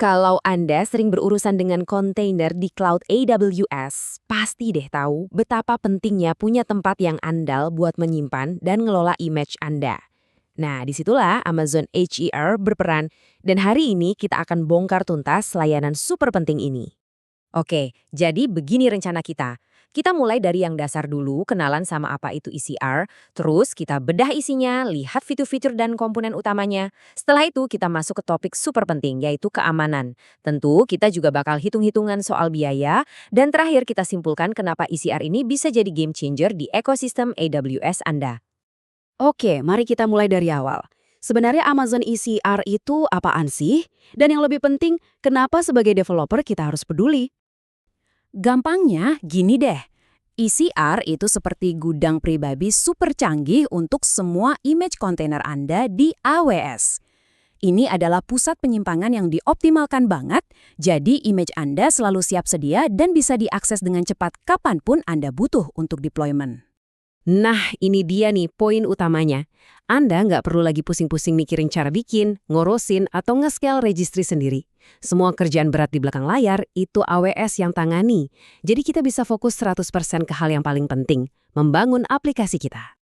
Kalau Anda sering berurusan dengan kontainer di cloud AWS, pasti deh tahu betapa pentingnya punya tempat yang andal buat menyimpan dan ngelola image Anda. Nah, disitulah Amazon HER berperan, dan hari ini kita akan bongkar tuntas layanan super penting ini. Oke, jadi begini rencana kita. Kita mulai dari yang dasar dulu, kenalan sama apa itu ECR, terus kita bedah isinya, lihat fitur-fitur dan komponen utamanya. Setelah itu kita masuk ke topik super penting, yaitu keamanan. Tentu kita juga bakal hitung-hitungan soal biaya, dan terakhir kita simpulkan kenapa ECR ini bisa jadi game changer di ekosistem AWS Anda. Oke, mari kita mulai dari awal. Sebenarnya Amazon ECR itu apaan sih? Dan yang lebih penting, kenapa sebagai developer kita harus peduli? Gampangnya gini deh, ECR itu seperti gudang pribadi super canggih untuk semua image kontainer Anda di AWS. Ini adalah pusat penyimpangan yang dioptimalkan banget, jadi image Anda selalu siap sedia dan bisa diakses dengan cepat kapanpun Anda butuh untuk deployment. Nah, ini dia nih poin utamanya. Anda nggak perlu lagi pusing-pusing mikirin cara bikin, ngorosin, atau nge-scale registry sendiri. Semua kerjaan berat di belakang layar itu AWS yang tangani. Jadi kita bisa fokus 100% ke hal yang paling penting, membangun aplikasi kita.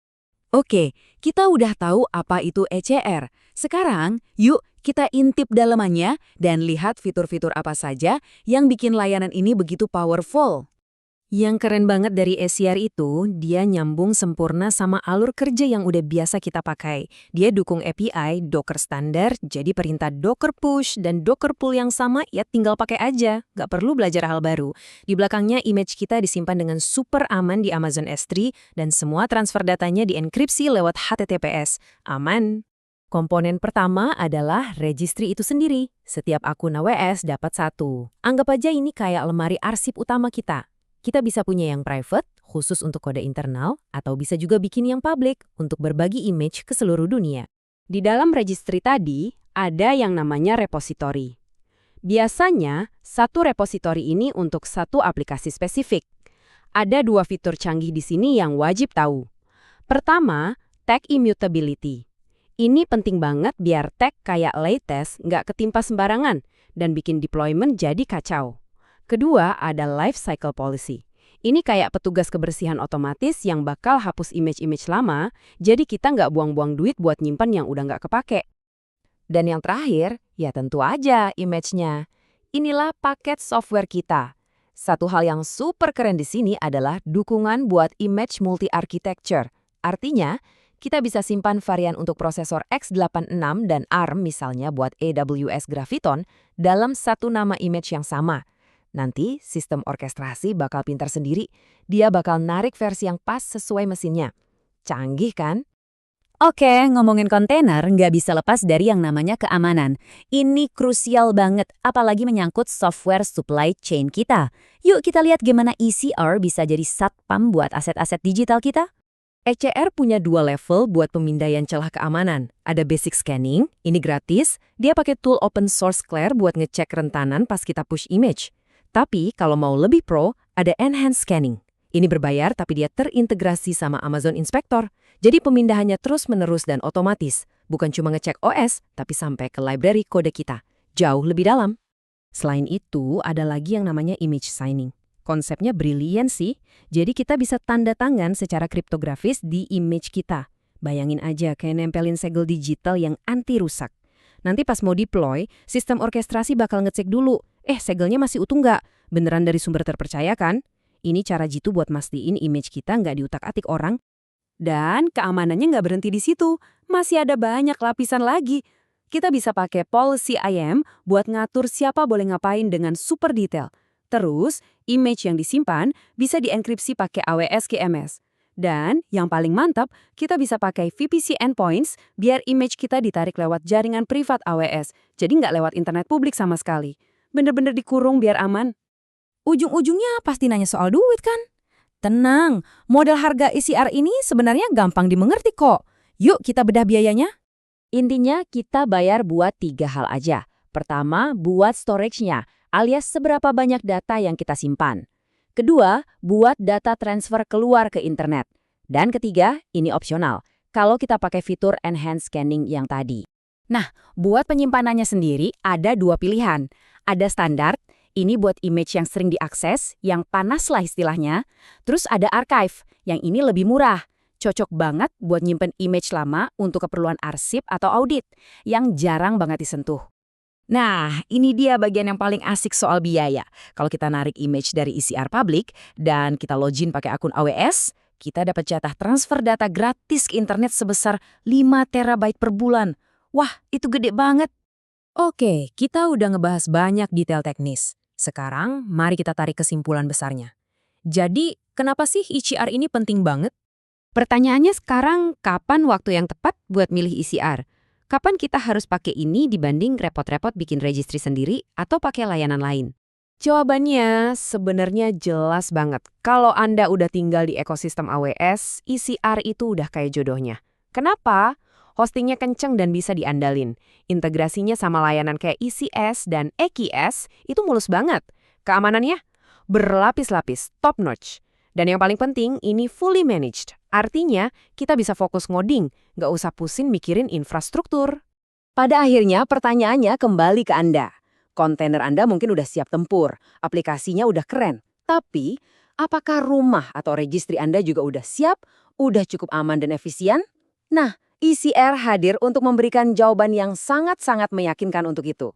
Oke, kita udah tahu apa itu ECR. Sekarang, yuk kita intip dalamannya dan lihat fitur-fitur apa saja yang bikin layanan ini begitu powerful. Yang keren banget dari ECR itu, dia nyambung sempurna sama alur kerja yang udah biasa kita pakai. Dia dukung API, Docker standar, jadi perintah Docker push dan Docker pull yang sama ya tinggal pakai aja, nggak perlu belajar hal baru. Di belakangnya image kita disimpan dengan super aman di Amazon S3 dan semua transfer datanya dienkripsi lewat HTTPS. Aman. Komponen pertama adalah registry itu sendiri. Setiap akun AWS dapat satu. Anggap aja ini kayak lemari arsip utama kita. Kita bisa punya yang private, khusus untuk kode internal, atau bisa juga bikin yang public untuk berbagi image ke seluruh dunia. Di dalam registry tadi, ada yang namanya repository. Biasanya, satu repository ini untuk satu aplikasi spesifik. Ada dua fitur canggih di sini yang wajib tahu. Pertama, tag immutability. Ini penting banget biar tag kayak latest nggak ketimpa sembarangan dan bikin deployment jadi kacau. Kedua, ada life cycle policy. Ini kayak petugas kebersihan otomatis yang bakal hapus image-image lama, jadi kita nggak buang-buang duit buat nyimpan yang udah nggak kepake. Dan yang terakhir, ya tentu aja image-nya. Inilah paket software kita. Satu hal yang super keren di sini adalah dukungan buat image multi-architecture. Artinya, kita bisa simpan varian untuk prosesor x86 dan ARM misalnya buat AWS Graviton dalam satu nama image yang sama. Nanti sistem orkestrasi bakal pintar sendiri, dia bakal narik versi yang pas sesuai mesinnya. Canggih kan? Oke, ngomongin kontainer nggak bisa lepas dari yang namanya keamanan. Ini krusial banget, apalagi menyangkut software supply chain kita. Yuk kita lihat gimana ECR bisa jadi satpam buat aset-aset digital kita. ECR punya dua level buat pemindaian celah keamanan. Ada basic scanning, ini gratis, dia pakai tool open source Claire buat ngecek rentanan pas kita push image. Tapi kalau mau lebih pro, ada enhanced scanning. Ini berbayar tapi dia terintegrasi sama Amazon Inspector. Jadi pemindahannya terus-menerus dan otomatis. Bukan cuma ngecek OS, tapi sampai ke library kode kita. Jauh lebih dalam. Selain itu, ada lagi yang namanya image signing. Konsepnya brilian sih. Jadi kita bisa tanda tangan secara kriptografis di image kita. Bayangin aja kayak nempelin segel digital yang anti rusak. Nanti pas mau deploy, sistem orkestrasi bakal ngecek dulu. Segelnya masih utuh nggak? Beneran dari sumber terpercaya kan? Ini cara jitu buat mastiin image kita nggak diutak-atik orang. Dan keamanannya nggak berhenti di situ. Masih ada banyak lapisan lagi. Kita bisa pakai policy IAM buat ngatur siapa boleh ngapain dengan super detail. Terus, image yang disimpan bisa dienkripsi pakai AWS KMS. Dan yang paling mantap, kita bisa pakai VPC endpoints biar image kita ditarik lewat jaringan privat AWS. Jadi nggak lewat internet publik sama sekali. Bener-bener dikurung biar aman. Ujung-ujungnya pasti nanya soal duit kan? Tenang, model harga ECR ini sebenarnya gampang dimengerti kok. Yuk kita bedah biayanya. Intinya kita bayar buat 3 hal aja. Pertama, buat storage-nya, alias seberapa banyak data yang kita simpan. Kedua, buat data transfer keluar ke internet. Dan ketiga, ini opsional, kalau kita pakai fitur enhanced scanning yang tadi. Nah, buat penyimpanannya sendiri ada dua pilihan. Ada standar, ini buat image yang sering diakses, yang panas lah istilahnya. Terus ada archive, yang ini lebih murah. Cocok banget buat nyimpen image lama untuk keperluan arsip atau audit, yang jarang banget disentuh. Nah, ini dia bagian yang paling asik soal biaya. Kalau kita narik image dari ECR public dan kita login pakai akun AWS, kita dapat jatah transfer data gratis ke internet sebesar 5 terabyte per bulan. Wah, itu gede banget. Oke, kita udah ngebahas banyak detail teknis. Sekarang, mari kita tarik kesimpulan besarnya. Jadi, kenapa sih ECR ini penting banget? Pertanyaannya sekarang, kapan waktu yang tepat buat milih ECR? Kapan kita harus pakai ini dibanding repot-repot bikin registry sendiri atau pakai layanan lain? Jawabannya sebenarnya jelas banget. Kalau Anda udah tinggal di ekosistem AWS, ECR itu udah kayak jodohnya. Kenapa? Hostingnya kenceng dan bisa diandalin. Integrasinya sama layanan kayak ECS dan EKS itu mulus banget. Keamanannya berlapis-lapis, top notch. Dan yang paling penting, ini fully managed. Artinya, kita bisa fokus ngoding, nggak usah pusing mikirin infrastruktur. Pada akhirnya, pertanyaannya kembali ke Anda. Kontainer Anda mungkin udah siap tempur, aplikasinya udah keren. Tapi, apakah rumah atau registry Anda juga udah siap, udah cukup aman dan efisien? Nah, ECR hadir untuk memberikan jawaban yang sangat-sangat meyakinkan untuk itu.